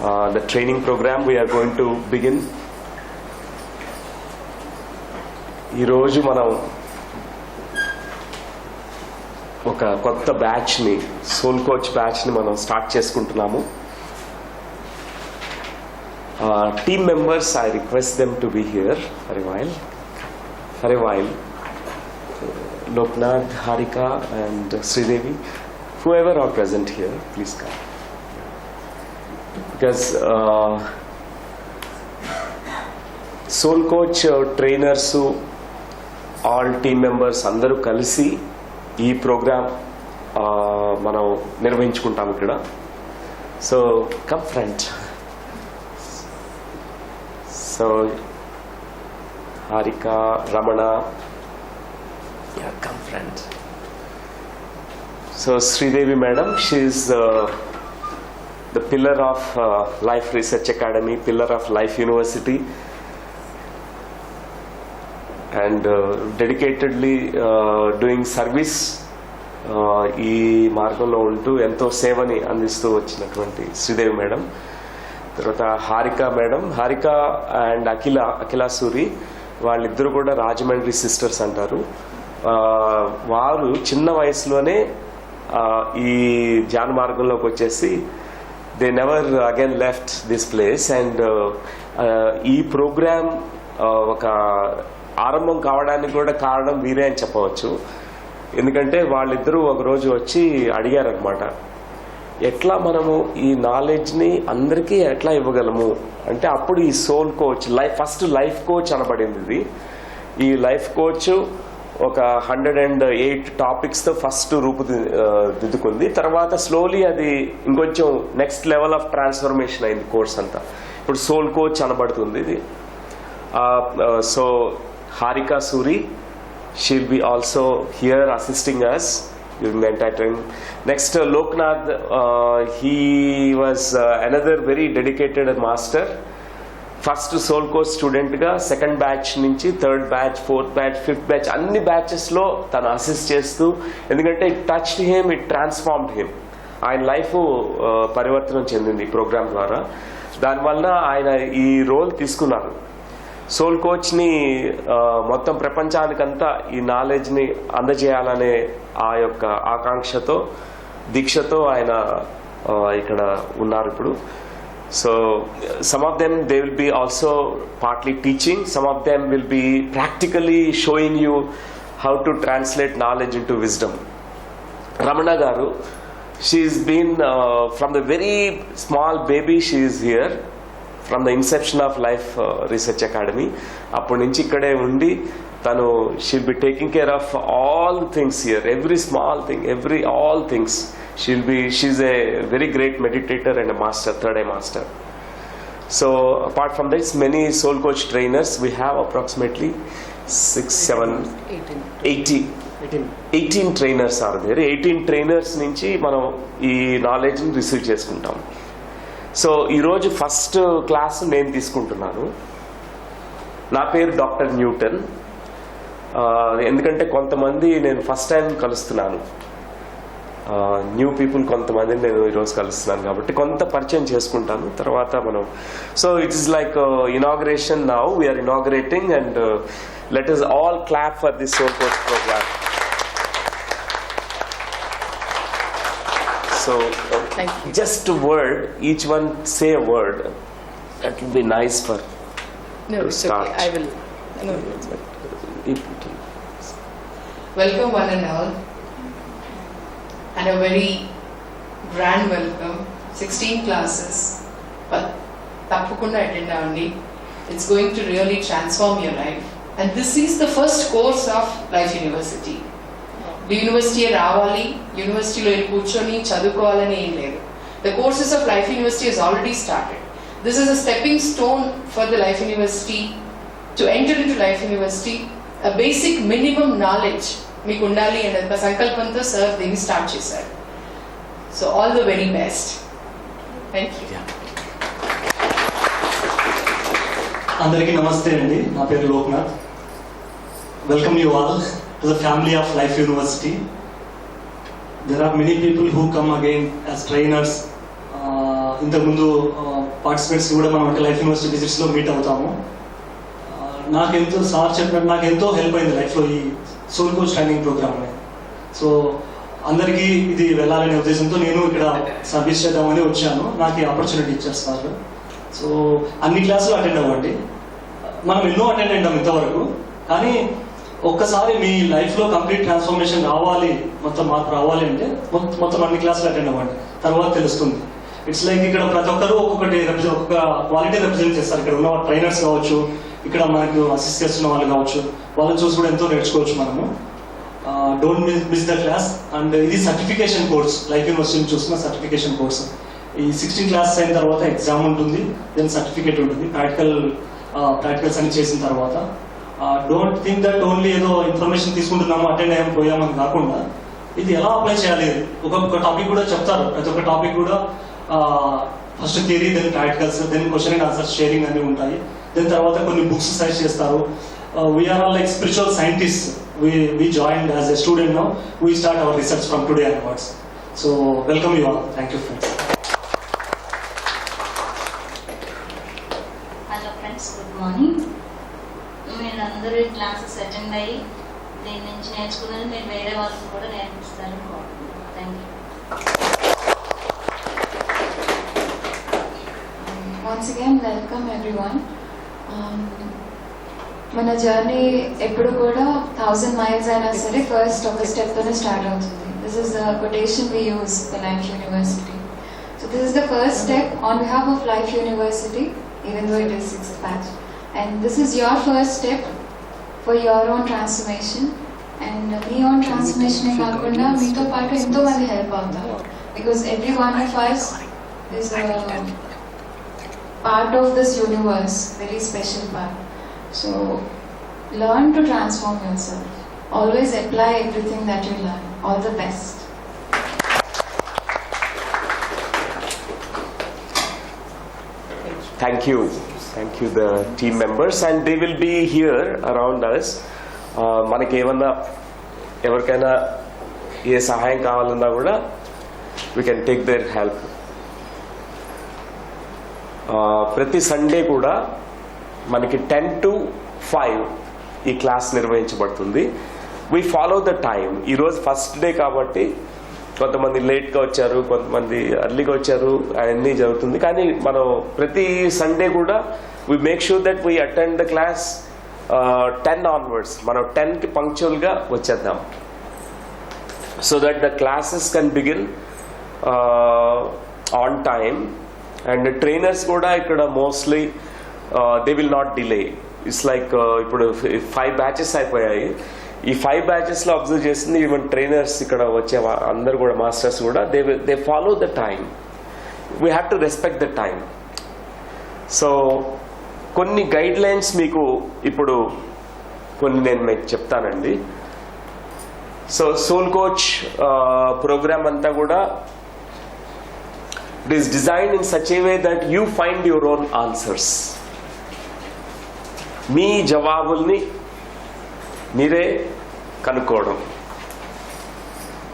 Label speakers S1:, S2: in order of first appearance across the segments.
S1: the training program we are going to begin. ఈరోజు మనం ఒక కొత్త బ్యాచ్ని, సోల్ కోచ్ బ్యాచ్ని మనం స్టార్ట్ చేసుకుంటున్నాము. Team members, I request them to be here for a while. Loknath, Harika and Sridevi, whoever are present here, please come. Because soul coach trainers, all team members అందరూ కలిసి ఈ programme మనం నిర్వహించుకుంటాం ఇక్కడ. So come friend. So Harika, Ramana, yeah, come friend. So Sridevi madam, she is the pillar of Life Research Academy, pillar of Life University, and dedicatedly doing service. ఈ మార్గంలో ఉంటూ ఎంతో సేవని అందిస్తూ వచ్చినటువంటి శ్రీదేవి మేడం. తర్వాత హారిక మేడం, హారిక అండ్ అఖిల సూరి, వాళ్ళిద్దరూ కూడా రాజమండ్రి సిస్టర్స్ అంటారు. వారు చిన్న వయసులోనే ఈ ధ్యాన మార్గంలోకి వచ్చేసి they never again left this place. And ఈ ప్రోగ్రామ్ ఒక ఆరంభం కావడానికి కూడా కారణం వీరే అని చెప్పవచ్చు. ఎందుకంటే వాళ్ళిద్దరూ ఒకరోజు వచ్చి అడిగారనమాట, ఎట్లా మనము ఈ నాలెడ్జ్ని అందరికీ ఎట్లా ఇవ్వగలము అంటే, అప్పుడు ఈ soul coach first life coach అనబడింది ఇది. ఈ లైఫ్ కోచ్ ఒక 108 టాపిక్స్తో ఫస్ట్ రూపుదిద్దుకుంది. తర్వాత స్లోలీ అది ఇంకొంచెం నెక్స్ట్ లెవెల్ ఆఫ్ ట్రాన్స్ఫర్మేషన్ అయింది కోర్స్ అంతా. ఇప్పుడు సోల్ కోచ్ అనబడుతుంది ఇది. So Harika Suri, she'll be also here assisting us during the entire training. Next, Loknath, he was another very dedicated master. First soul coach student ga, second batch nunchi third batch, fourth batch, fifth batch, anni batches lo tanu assist chestu, endukante it touched him, it transformed him. ఆయన life పరివర్తనం చెందింది ఈ programme ద్వారా. దానివల్ల ఆయన ఈ role తీసుకున్నారు. Soul కోచ్ని మొత్తం ప్రపంచానికంతా ఈ నాలెడ్జ్ని అందజేయాలనే ఆ యొక్క ఆకాంక్షతో, దీక్షతో ఆయన ఇక్కడ ఉన్నారు ఇప్పుడు. So some of them they will be also partly teaching, some of them will be practically showing you how to translate knowledge in to wisdom. Ramana garu, she is been from the very small baby, she is here from the inception of life research academy. అప్పటి నుంచి ఇక్కడే ఉండి తను she'll be taking care of all things here, every small thing, all things. She is a very great meditator and master, third eye master. So apart from this many soul coach trainers we have approximately 18 trainers are there. 18 trainers నుంచి మనం ఈ నాలెడ్జ్ని receive చేసుకుంటాం. So ఈరోజు first class నేను తీసుకుంటున్నాను. నా పేరు డాక్టర్ న్యూటన్. ఎందుకంటే కొంతమంది నేను ఫస్ట్ టైం కలుస్తున్నాను, న్యూ పీపుల్ కొంతమందిని నేను ఈరోజు కలుస్తున్నాను కాబట్టి కొంత పరిచయం చేసుకుంటాను తర్వాత మనం. So it is like inauguration now, we are inaugurating and let us all clap for this soul coach program. So just a word, each one say a word. That will be nice for
S2: no,
S1: to start.
S2: okay. I will. No.
S3: Welcome one and all, and a very grand welcome. 16 classes, but tappakunda attend avandi. It's going to really transform your life. And this is the first course of Life University. University రావాలి, యూనివర్సిటీలో వెళ్ళి కూర్చొని చదువుకోవాలని ఏం లేదు. The courses of Life University has already started. This is a stepping stone for the Life University to enter into Life University. A basic minimum knowledge మీకు ఉండాలి అనే ఒక సంకల్పంతో సార్ దీన్ని స్టార్ట్ చేశారు. So all the very best. Thank you.
S4: అందరికీ నమస్తే అండి, నా పేరు Loknath. Welcome you all to the family of Life University. There are many people who come again as trainers. ఇంతకుముందు పార్టిసిపెంట్స్ కూడా మనం అంటే లైఫ్ యూనివర్సిటీ విజిట్స్లో మీట్ అవుతాము. నాకెంతో సార్ చెప్పినట్టు నాకు ఎంతో హెల్ప్ అయింది లైఫ్లో ఈ soul coach training programme. So అందరికీ ఇది వెళ్ళాలనే ఉద్దేశంతో నేను ఇక్కడ సర్వీస్ చేద్దామని వచ్చాను. నాకు ఈ ఆపర్చునిటీ ఇచ్చారు సార్. సో అన్ని క్లాసులు అటెండ్ అవ్వండి. మనం ఎన్నో అటెండ్ అయ్యాం ఇంతవరకు, కానీ ఒక్కసారి మీ లైఫ్లో కంప్లీట్ ట్రాన్స్ఫర్మేషన్ రావాలి, మొత్తం మార్పు రావాలి అంటే మొత్తం అన్ని క్లాసులు అటెండ్ అవ్వండి, తర్వాత తెలుస్తుంది. ఇట్స్ లైక్ ఇక్కడ ప్రతి ఒక్కరు ఒక్కొక్క క్వాలిటీ రిప్రజెంట్ చేస్తారు. ఇక్కడ ఉన్న ట్రైనర్స్ కావచ్చు, ఇక్కడ మనకు అసిస్ట్ చేస్తున్న వాళ్ళు కావచ్చు, వాళ్ళని చూసి కూడా ఎంతో నేర్చుకోవచ్చు మనము. Don't miss the class. And ఇది సర్టిఫికేషన్ కోర్స్, లైఫ్ యూనివర్సిటీ చూస్తున్న సర్టిఫికేషన్ కోర్స్. ఈ 16 క్లాసెస్ అయిన తర్వాత ఎగ్జామ్ ఉంటుంది, దెన్ సర్టిఫికేట్ ఉంటుంది. ప్రాక్టికల్స్ అన్ని చేసిన తర్వాత డోంట్ థింక్ దట్ ఓన్లీ ఏదో ఇన్ఫర్మేషన్ తీసుకుంటున్నాము, అటెండ్ అయ్యాము, పోయామని కాకుండా ఇది ఎలా అప్లై చేయాలి. ఒక్కొక్క టాపిక్ కూడా చెప్తారు, ప్రతి ఒక్క టాపిక్ కూడా first theory, then practicals, then question and answer sharing అన్ని ఉంటాయి. దెన్ తర్వాత కొన్ని బుక్స్ సజెస్ట్ చేస్తారు. We are all like spiritual scientist. We joined as a student now. We start our research from today onwards. So welcome you all. Thank you friends.
S5: Hello friends, good morning. మీరు అందరూ classes attend అయ్యి దీని నుంచి నేర్చుకున్నది మీరు వేరే వాళ్ళకి కూడా నేర్పిస్తారని కోరుకుంటున్నాను. Thank you.
S2: Once again, welcome everyone. మన జర్నీ ఎప్పుడు కూడా 1000 miles అయినా సరే ఫస్ట్ ఒక స్టెప్ తోనే స్టార్ట్ అవుతుంది. This is the quotation we use the Life University. So this is the first step on behalf of Life University, even though it is 6th batch. And this is your first step for your own transformation. And మీ own transformation కాకుండా మీతో పాటు ఎంతో మంది help అవుతారు. Because every one of us is a part of this universe, very special part. So learn to transform yourself. Always apply everything that you learn. All the best.
S1: Thank you the team members, and they will be here around us. మనకి ఏమన్నా ఎవరికైనా ఏ సహాయం కావాలన్నా కూడా we can take their help. ప్రతి Sunday కూడా మనకి 10 to 5 ఈ క్లాస్ నిర్వహించబడుతుంది. We follow the time. ఈరోజు ఫస్ట్ డే కాబట్టి కొంతమంది లేట్గా వచ్చారు, కొంతమంది అర్లీగా వచ్చారు, అవన్నీ జరుగుతుంది. కానీ మనం ప్రతి సండే కూడా we make sure that we attend the class 10 onwards. మనం 10కి పంక్చువల్గా వచ్చేద్దాం, so that the classes can begin on time. And trainers కూడా ఇక్కడ mostly they will not delay. It's like ఇప్పుడు 5 batches అయిపోయాయి. ఈ 5 batchesలో అబ్జర్వ్ చేసింది ఈవెన్ ట్రైనర్స్ ఇక్కడ వచ్చే అందరు కూడా మాస్టర్స్ కూడా they follow the time. We have to respect the time. So కొన్ని గైడ్ లైన్స్ మీకు ఇప్పుడు నేను మీకు చెప్తానండి. సో సోల్ కోచ్ ప్రోగ్రామ్ అంతా కూడా it is designed in such a way that you find your own answers. మీ జవాబుల్ని మీరే కనుక్కోవడం.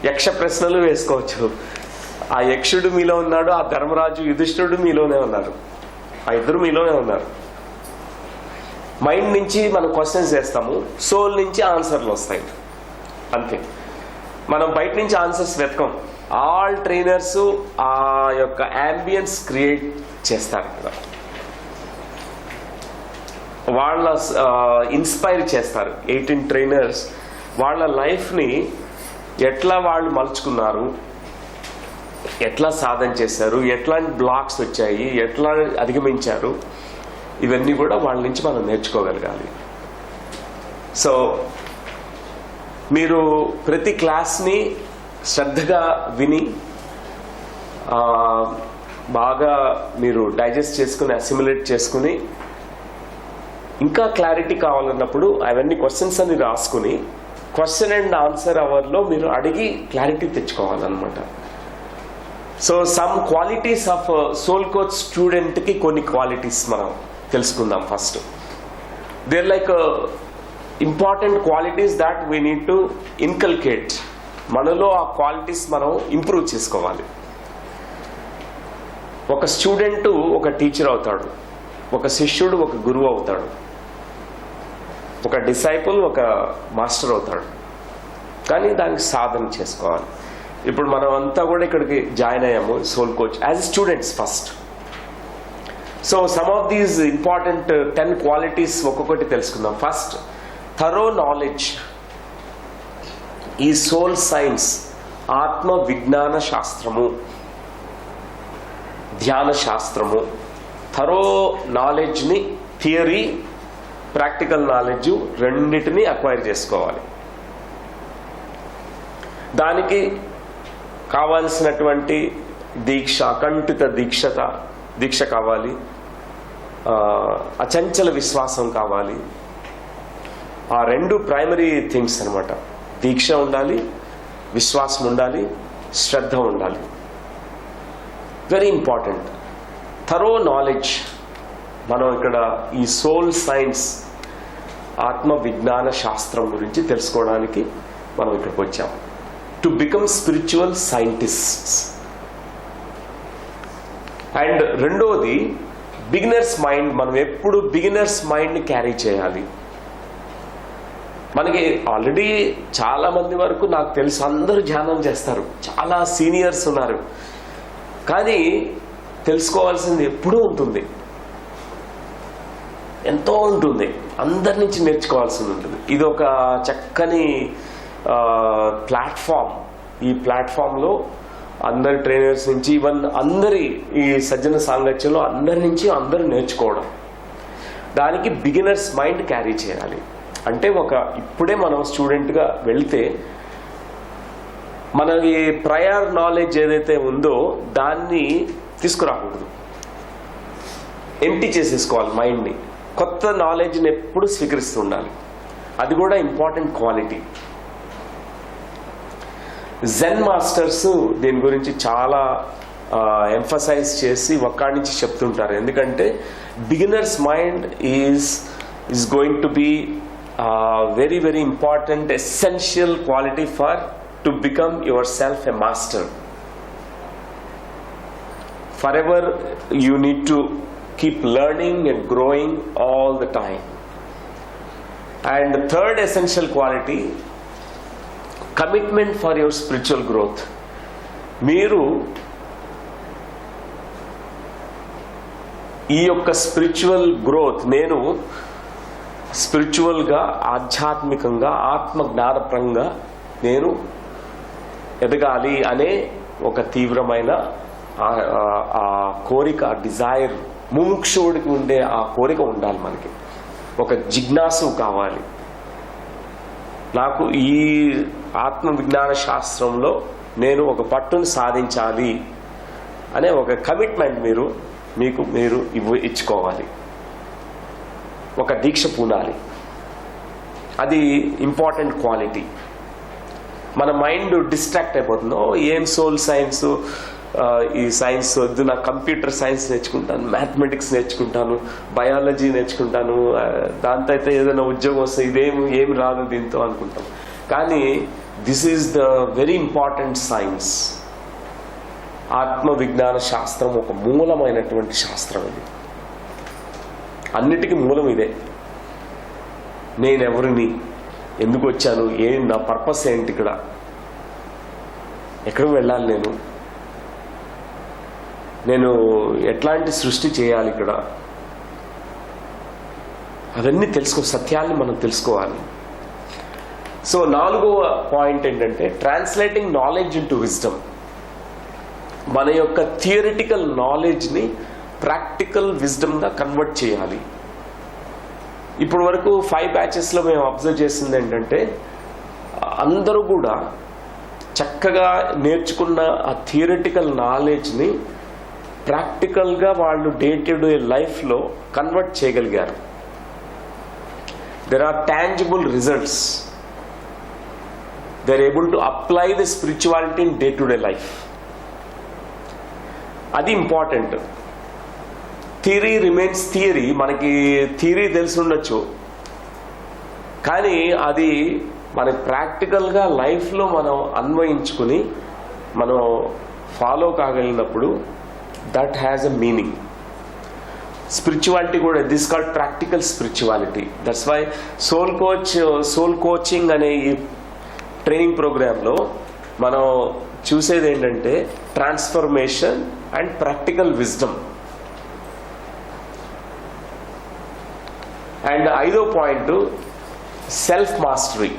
S1: యక్ష ప్రశ్నలు వేసుకోవచ్చు. ఆ యక్షుడు మీలో ఉన్నాడు, ఆ ధర్మరాజు యుధిష్ఠుడు మీలోనే ఉన్నారు, ఆ ఇద్దరు మీలోనే ఉన్నారు. మైండ్ నుంచి మనం క్వశ్చన్స్ చేస్తాము, సోల్ నుంచి ఆన్సర్లు వస్తాయి, అంతే. మనం బయట నుంచి ఆన్సర్స్ వెతకం. ఆల్ ట్రైనర్స్ ఆ యొక్క యాంబియన్స్ క్రియేట్ చేస్తారు ఇక్కడ. వాళ్ళ ఇన్స్పైర్ చేస్తారు. 18 ట్రైనర్స్ వాళ్ళ లైఫ్ని ఎట్లా వాళ్ళు మలుచుకున్నారు, ఎట్లా సాధన చేశారు, ఎట్లాంటి బ్లాక్స్ వచ్చాయి, ఎట్లా అధిగమించారు, ఇవన్నీ కూడా వాళ్ళ నుంచి మనం నేర్చుకోగలగాలి. సో మీరు ప్రతి క్లాస్ని శ్రద్ధగా విని బాగా మీరు డైజెస్ట్ చేసుకుని అసిమిలేట్ చేసుకుని ఇంకా క్లారిటీ కావాలన్నప్పుడు అవన్నీ క్వశ్చన్స్ అన్ని రాసుకుని క్వశ్చన్ అండ్ ఆన్సర్ అవర్లో మీరు అడిగి క్లారిటీ తెచ్చుకోవాలన్నమాట. So some qualities of soul coach స్టూడెంట్కి కొన్ని క్వాలిటీస్ మనం తెలుసుకుందాం. First there like important qualities that we need to inculcate. మనలో ఆ క్వాలిటీస్ మనం ఇంప్రూవ్ చేసుకోవాలి. ఒక స్టూడెంట్ ఒక టీచర్ అవుతాడు, ఒక శిష్యుడు ఒక గురువు అవుతాడు, ఒక డిసైపుల్ ఒక మాస్టర్ అవుతాడు. కానీ దానికి సాధన చేసుకోవాలి. ఇప్పుడు మనం అంతా కూడా ఇక్కడికి జాయిన్ అయ్యాము soul coach as students first. So some of these important 10 qualities ఒక్కొక్కటి తెలుసుకుందాం. ఫస్ట్, థరో నాలెడ్జ్ ఈ సోల్ సైన్స్, ఆత్మ విజ్ఞాన శాస్త్రము, ధ్యాన శాస్త్రము. థరో నాలెడ్జ్ని, థియరీ, ప్రాక్టికల్ నాలెడ్జ్ రెండింటినీ అక్వైర్ చేసుకోవాలి. దానికి కావాల్సినటువంటి దీక్ష, అకంఠిత దీక్ష కావాలి, అచంచల విశ్వాసం కావాలి. ఆ 2 ప్రైమరీ థింగ్స్ అన్నమాట. దీక్ష ఉండాలి, విశ్వాసం ఉండాలి, శ్రద్ధ ఉండాలి. Very important. థరో నాలెడ్జ్, మనం ఇక్కడ ఈ సోల్ సైన్స్, ఆత్మ విజ్ఞాన శాస్త్రం గురించి తెలుసుకోవడానికి మనం ఇక్కడికి వచ్చాం. To become spiritual scientists. And రెండోది బిగినర్స్ మైండ్. మనం ఎప్పుడు బిగినర్స్ మైండ్ని క్యారీ చేయాలి. మనకి ఆల్రెడీ చాలా మంది వరకు నాకు తెలుసు అందరూ ధ్యానం చేస్తారు, చాలా సీనియర్స్ ఉన్నారు. కానీ తెలుసుకోవాల్సింది ఎప్పుడూ ఉంటుంది, ఎంతో ఉంటుంది, అందరి నుంచి నేర్చుకోవాల్సింది ఉంటుంది. ఇది ఒక చక్కని ప్లాట్ఫామ్. ఈ ప్లాట్ఫామ్లో అందరి ట్రైనర్స్ నుంచి, ఈవెన్ అందరి ఈ సజ్జన సాంగత్యంలో అందరి నుంచి అందరూ నేర్చుకోవడం. దానికి బిగినర్స్ మైండ్ క్యారీ చేయాలి. అంటే ఇప్పుడే మనం స్టూడెంట్గా వెళ్తే మనకి ప్రయర్ నాలెడ్జ్ ఏదైతే ఉందో దాన్ని తీసుకురాకూడదు, ఎంటీ చేసేసుకోవాలి మైండ్ని. కొత్త నాలెడ్జ్ని ఎప్పుడు స్వీకరిస్తూ ఉండాలి. అది కూడా ఇంపార్టెంట్ క్వాలిటీ. జెన్ మాస్టర్స్ దీని గురించి చాలా ఎంఫసైజ్ చేసి ఒక్కడి నుంచి చెప్తుంటారు. ఎందుకంటే beginner's mind is going to be very very important, essential quality to become yourself a master. Forever you need to keep learning and growing all the time. And the third essential quality, commitment for your spiritual growth. మీరు ఈ యొక్క spiritual growth, నేను స్పిరిచువల్గా, ఆధ్యాత్మికంగా, ఆత్మ జ్ఞానపరంగా నేను ఎదగాలి అనే ఒక తీవ్రమైన ఆ కోరిక, డిజైర్, ముముక్షుడికి ఉండే ఆ కోరిక ఉండాలి. మనకి ఒక జిజ్ఞాసు కావాలి. నాకు ఈ ఆత్మ విజ్ఞాన శాస్త్రంలో నేను ఒక పట్టును సాధించాలి అనే ఒక కమిట్మెంట్ మీరు ఇచ్చుకోవాలి. ఒక దీక్ష పూనాలి. అది ఇంపార్టెంట్ క్వాలిటీ. మన మైండ్ డిస్ట్రాక్ట్ అయిపోతుంది. ఏం సోల్ సైన్స్, ఈ సైన్స్ వద్దు, నాకు కంప్యూటర్ సైన్స్ నేర్చుకుంటాను, మ్యాథమెటిక్స్ నేర్చుకుంటాను, బయాలజీ నేర్చుకుంటాను, దాంతో అయితే ఏదైనా ఉద్యోగం వస్తే ఏమి రాదు దీంతో అనుకుంటాం. కానీ this is the very important science. ఆత్మ విజ్ఞాన శాస్త్రం ఒక మూలమైనటువంటి శాస్త్రం. ఇది అన్నిటికీ మూలం ఇదే. నేనెవరిని, ఎందుకు వచ్చాను, నా పర్పస్ ఏంటి, ఇక్కడ ఎక్కడికి వెళ్ళాలి, నేను ఎట్లాంటి సృష్టి చేయాలి ఇక్కడ, అవన్నీ సత్యాన్ని మనం తెలుసుకోవాలి. సో 4వ పాయింట్ ఏంటంటే ట్రాన్స్లేటింగ్ నాలెడ్జ్ ఇంటూ విజ్డమ్. మన యొక్క థియరిటికల్ నాలెడ్జ్ని ప్రాక్టికల్ విజ్డమ్గా కన్వర్ట్ చేయాలి. ఇప్పటి వరకు 5 బ్యాచెస్లో మేము అబ్జర్వ్ చేసింది ఏంటంటే అందరూ కూడా చక్కగా నేర్చుకున్న ఆ థియరిటికల్ నాలెడ్జ్ని ప్రాక్టికల్గా వాళ్ళు డే టు డే లైఫ్లో కన్వర్ట్ చేయగలిగారు. There are tangible results. They are able to apply the spirituality in day to day life. అది ఇంపార్టెంట్. Theory remains theory. మనకి థియరీ తెలిసి ఉండొచ్చు, కానీ అది మన ప్రాక్టికల్గా లైఫ్లో మనం అన్వయించుకుని మనం ఫాలో కాగలిగినప్పుడు that has a meaning. Spirituality కూడా this called practical spirituality. That's why soul coaching అనే ఈ ట్రైనింగ్ ప్రోగ్రాంలో మనం చూసేది ఏంటంటే transformation and practical wisdom. And 5వ పాయింట్ సెల్ఫ్ మాస్టరీ.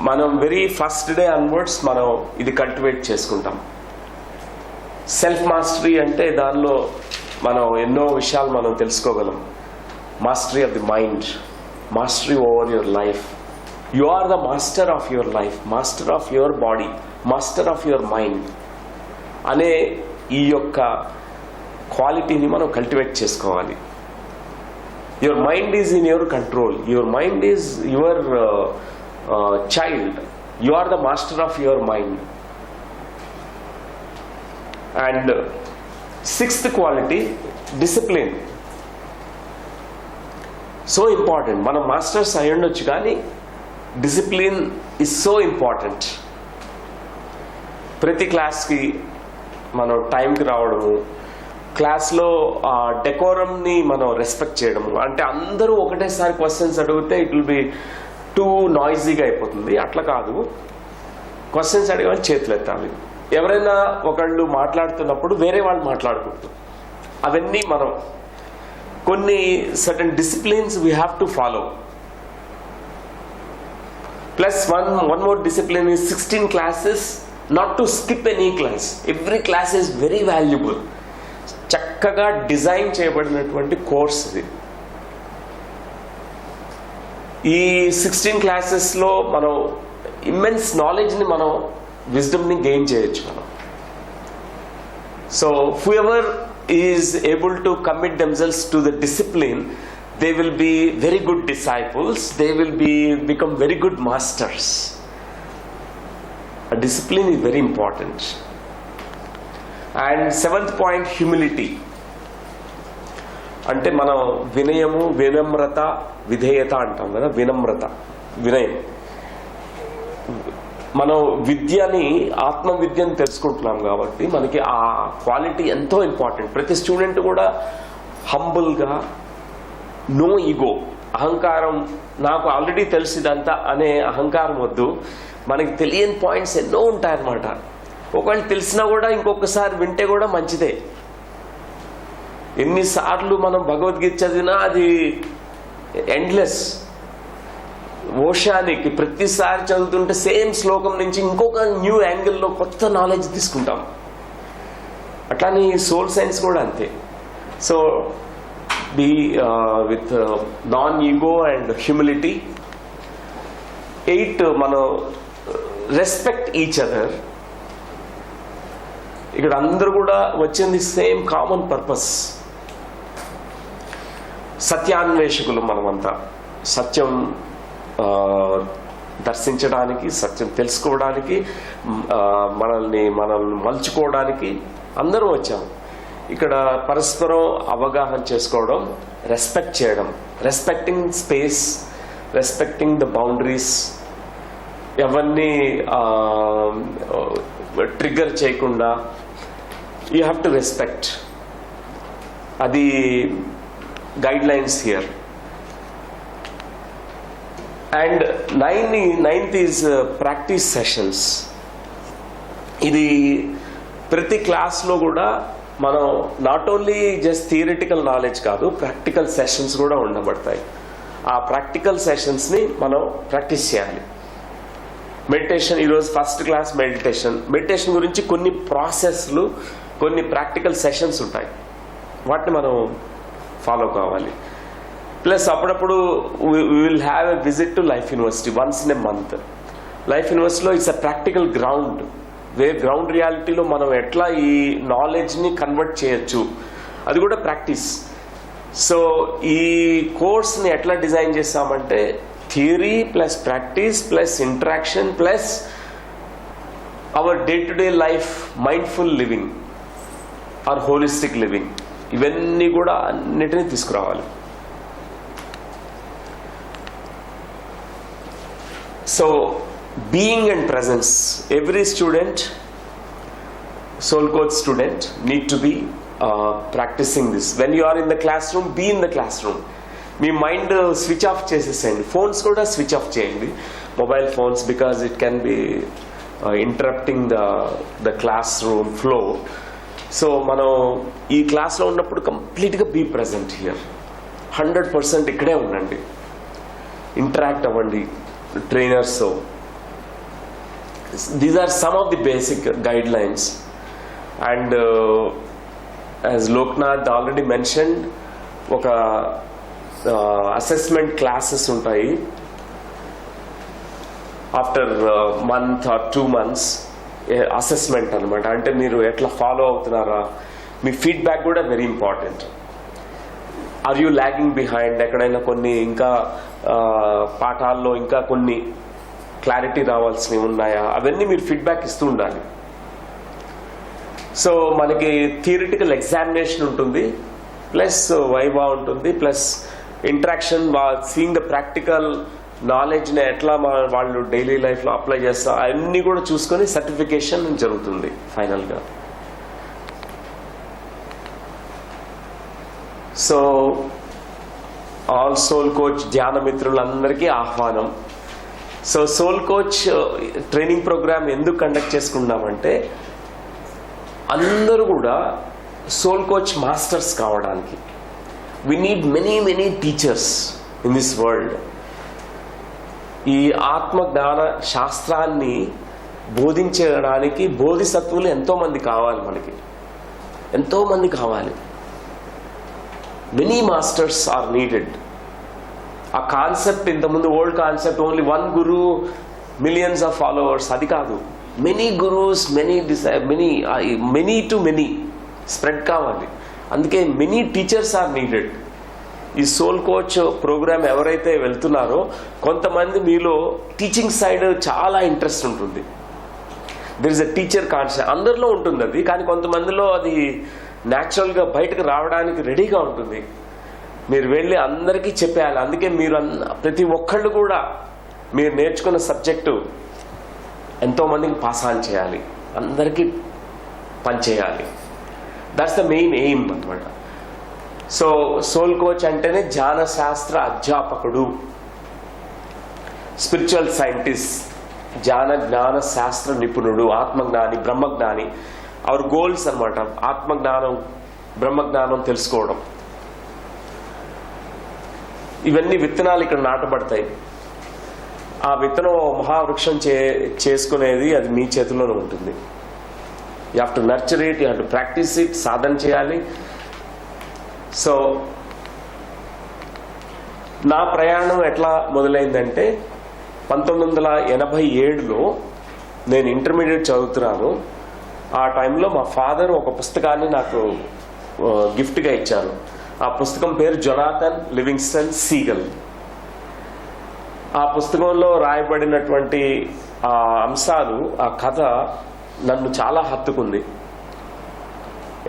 S1: మనం వెరీ ఫస్ట్ డే అన్వర్డ్స్ మనం ఇది కల్టివేట్ చేసుకుంటాం. సెల్ఫ్ మాస్టరీ అంటే దానిలో మనం ఎన్నో విషయాలు మనం తెలుసుకోగలం. Mastery of the mind, mastery over your life. You are the master of your life, master of your body, master of your mind అనే ఈ యొక్క క్వాలిటీని మనం కల్టివేట్ చేసుకోవాలి. Your mind is in your control, your mind is your child, you are the master of your mind. And 6th quality discipline. So important. మనం masters అయి ఉండొచ్చు కానీ డిసిప్లిన్ ఇస్ సో ఇంపార్టెంట్. ప్రతి క్లాస్కి మనం టైంకి రావడము, క్లాస్లో డెకోరంని మనం రెస్పెక్ట్ చేయడము. అంటే అందరూ ఒకటేసారి క్వశ్చన్స్ అడిగితే ఇట్ విల్ బి టూ నాయిజీగా అయిపోతుంది. అట్లా కాదు, క్వశ్చన్స్ అడిగే చేతులు ఎత్తాలి. ఎవరైనా ఒకళ్ళు మాట్లాడుతున్నప్పుడు వేరే వాళ్ళు మాట్లాడకూడదు. అవన్నీ మనం కొన్ని certain disciplines we have to follow. Plus one more discipline is 16 classes, not to skip any class. Every class is very valuable. చక్కగా డిజైన్ చేయబడినటువంటి కోర్స్ ఇది. ఈ 16 classes మనం ఇమ్మెన్స్ నాలెడ్జ్ని మనం విజ్డమ్ని గెయిన్ చేయొచ్చు మనం. So whoever is able to commit themselves to the discipline, they will be very good disciples, they will become very good masters. A discipline is very important. And 7th point, humility. అంటే మనం వినయము, వినమ్రత, విధేయత అంటాం కదా. వినయం. మనం విద్యని, ఆత్మ విద్యని తెలుసుకుంటున్నాం కాబట్టి మనకి ఆ క్వాలిటీ ఎంతో ఇంపార్టెంట్. ప్రతి స్టూడెంట్ కూడా హంబుల్గా, నో ఈగో, అహంకారం, నాకు ఆల్రెడీ తెలిసిదంతా అనే అహంకారం వద్దు. మనకి తెలియని పాయింట్స్ ఎన్నో ఉంటాయన్నమాట. ఒకవేళ తెలిసినా కూడా ఇంకొకసారి వింటే కూడా మంచిదే. ఎన్నిసార్లు మనం భగవద్గీత చదివినా అది ఎండ్లెస్, ఓషానికి. ప్రతిసారి చదువుతుంటే సేమ్ శ్లోకం నుంచి ఇంకొక న్యూ యాంగిల్లో కొత్త నాలెడ్జ్ తీసుకుంటాం. అట్లానే సోల్ సైన్స్ కూడా అంతే. So be with non-ego and humility. 8, మనం రెస్పెక్ట్ ఈచ్ అదర్. ఇక్కడ అందరూ కూడా వచ్చింది సేమ్ కామన్ పర్పస్. సత్యాన్వేషకులు మనమంతా. సత్యం దర్శించడానికి, సత్యం తెలుసుకోవడానికి, మనల్ని మలుచుకోవడానికి అందరూ వచ్చాము. ఇక్కడ పరస్పరం అవగాహన చేసుకోవడం, రెస్పెక్ట్ చేయడం, respecting space, respecting the boundaries, ఎవరిని ట్రిగ్గర్ చేయకుండా యూ హ్యావ్ టు రెస్పెక్ట్. అది guide lines here. And 9th is practice sessions. ఇది ప్రతి క్లాస్లో కూడా మనం not only just theoretical knowledge కాదు, ప్రాక్టికల్ సెషన్స్ కూడా ఉండబడతాయి. ఆ ప్రాక్టికల్ సెషన్స్ని మనం ప్రాక్టీస్ చేయాలి. మెడిటేషన్, ఈరోజు ఫస్ట్ క్లాస్ మెడిటేషన్ గురించి కొన్ని ప్రాసెస్లు, కొన్ని ప్రాక్టికల్ సెషన్స్ ఉంటాయి. వాటిని మనం ఫాలో కావాలి. ప్లస్ అప్పుడప్పుడు we will have a visit to life university once in a month. Life యూనివర్సిటీలో it's a practical ground, ground రియాలిటీలో మనం ఎట్లా ఈ నాలెడ్జ్ని కన్వర్ట్ చేయొచ్చు, అది కూడా ప్రాక్టీస్. సో ఈ కోర్స్ని ఎట్లా డిజైన్ చేస్తామంటే theory plus practice plus interaction plus our day to day life mindful living or holistic living, ఇవన్నీ కూడా అన్నిటినీ తీసుకురావాలి. So being and presence, every student, soul coach student need to be practising this. When you are in the classroom, be in the classroom. మీ mind switch off చేసేసేయండి. Phones కూడా switch off చేయండి, mobile phones, because it can be interrupting the classroom flow. So మనం ఈ క్లాస్లో ఉన్నప్పుడు కంప్లీట్గా be present here, 100% ఇక్కడే ఉండండి, ఇంటరాక్ట్ అవ్వండి trainers. These are some of the basic guidelines. And as Loknath already mentioned, ఒక అసెస్మెంట్ క్లాసెస్ ఉంటాయి after month or 2 months. Assessment అనమాట, అంటే మీరు ఎట్లా ఫాలో అవుతున్నారా, మీ ఫీడ్బ్యాక్ కూడా very important. Are you lagging behind, ఎక్కడైనా కొన్ని ఇంకా పాఠాల్లో ఇంకా కొన్ని క్లారిటీ రావాల్సినవి ఉన్నాయా, అవన్నీ మీరు ఫీడ్బ్యాక్ ఇస్తూ ఉండాలి. సో మనకి థియరిటికల్ ఎగ్జామినేషన్ ఉంటుంది, ప్లస్ వైవా ఉంటుంది, plus interaction, seeing the practical నాలెడ్జ్ని ఎట్లా వాళ్ళు డైలీ లైఫ్లో అప్లై చేస్తారు అవన్నీ కూడా చూసుకొని సర్టిఫికేషన్ జరుగుతుంది ఫైనల్గా. సో ఆల్ సోల్ కోచ్ ధ్యాన మిత్రులందరికీ ఆహ్వానం. So soul coach training program ఎందుకు కండక్ట్ చేసుకున్నామంటే, అందరూ కూడా సోల్ కోచ్ మాస్టర్స్ కావడానికి. We need many teachers in this world. ఈ ఆత్మ జ్ఞాన శాస్త్రాన్ని బోధించడానికి బోధిసత్వులు ఎంతోమంది కావాలి, మనకి ఎంతోమంది కావాలి. Many masters are needed. ఆ కాన్సెప్ట్ ఇంతకుముందు old concept, only 1 guru millions of followers, అది కాదు. Many gurus, many to many spread కావాలి. అందుకే మెనీ టీచర్స్ ఆర్ నీడెడ్. ఈ సోల్ కోచ్ ప్రోగ్రామ్ ఎవరైతే వెళ్తున్నారో, కొంతమంది మీలో టీచింగ్ సైడ్ చాలా ఇంట్రెస్ట్ ఉంటుంది. There is a teacher concept, అందరిలో ఉంటుంది అది, కానీ కొంతమందిలో అది న్యాచురల్గా బయటకు రావడానికి రెడీగా ఉంటుంది. మీరు వెళ్ళి అందరికీ చెప్పేయాలి. అందుకే మీరు ప్రతి ఒక్కళ్ళు కూడా మీరు నేర్చుకున్న సబ్జెక్టు ఎంతోమందికి పాస్ ఆన్ చేయాలి, అందరికీ పనిచేయాలి. దట్స్ ద మెయిన్ ఎయిమ్ అనమాట. సో సోల్ కోచ్ అంటేనే ధ్యాన శాస్త్ర అధ్యాపకుడు, స్పిరిచువల్ సైంటిస్ట్, జ్ఞాన శాస్త్ర నిపుణుడు, ఆత్మజ్ఞాని, బ్రహ్మజ్ఞాని. అవర్ గోల్స్ అనమాట, ఆత్మజ్ఞానం, బ్రహ్మజ్ఞానం తెలుసుకోవడం. ఇవన్నీ విత్తనాలు ఇక్కడ నాటబడతాయి. ఆ విత్తనం మహావృక్షం చేసుకునేది అది మీ చేతిలోనే ఉంటుంది. You have to nurture it, you have to practice it, సాధన చేయాలి. సో నా ప్రయాణం ఎట్లా మొదలైందంటే, 1987లో నేను ఇంటర్మీడియట్ చదువుతున్నాను. ఆ టైంలో మా ఫాదర్ ఒక పుస్తకాన్ని నాకు గిఫ్ట్గా ఇచ్చారు. ఆ పుస్తకం పేరు జొనాథన్ లివింగ్స్టన్ సీగల్. ఆ పుస్తకంలో రాయబడినటువంటి ఆ అంశాలు, ఆ కథ నన్ను చాలా హత్తుకుంది.